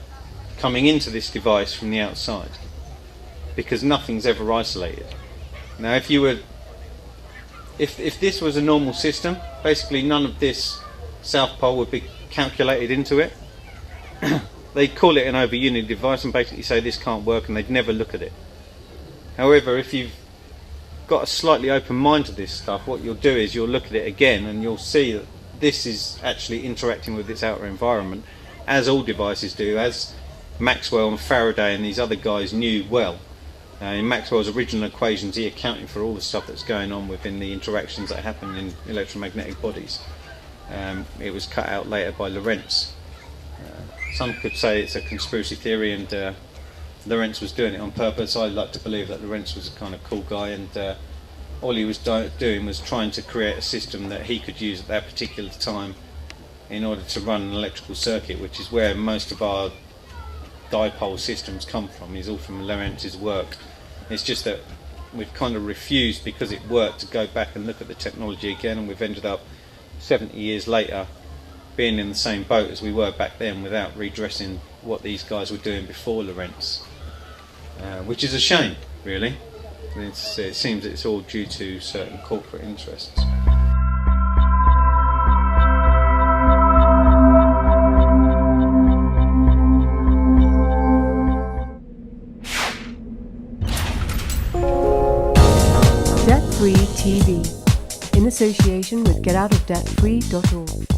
coming into this device from the outside, because nothing's ever isolated. Now if this was a normal system, basically none of this South Pole would be calculated into it. They'd call it an over unity device and basically say this can't work, and they'd never look at it. However, if you've got a slightly open mind to this stuff, what you'll do is you'll look at it again and you'll see that this is actually interacting with its outer environment, as all devices do, as Maxwell and Faraday and these other guys knew well. In Maxwell's original equations, he accounted for all the stuff that's going on within the interactions that happen in electromagnetic bodies. It was cut out later by Lorentz. Some could say it's a conspiracy theory and Lorentz was doing it on purpose. I like to believe that Lorentz was a kind of cool guy, and all he was doing was trying to create a system that he could use at that particular time in order to run an electrical circuit, which is where most of our dipole systems come from. It's all from Lorentz's work. It's just that we've kind of refused, because it worked, to go back and look at the technology again, and we've ended up 70 years later being in the same boat as we were back then, without redressing what these guys were doing before Lorentz, which is a shame, really. It seems it's all due to certain corporate interests. Debt Free TV, in association with GetOutOfDebtFree.org.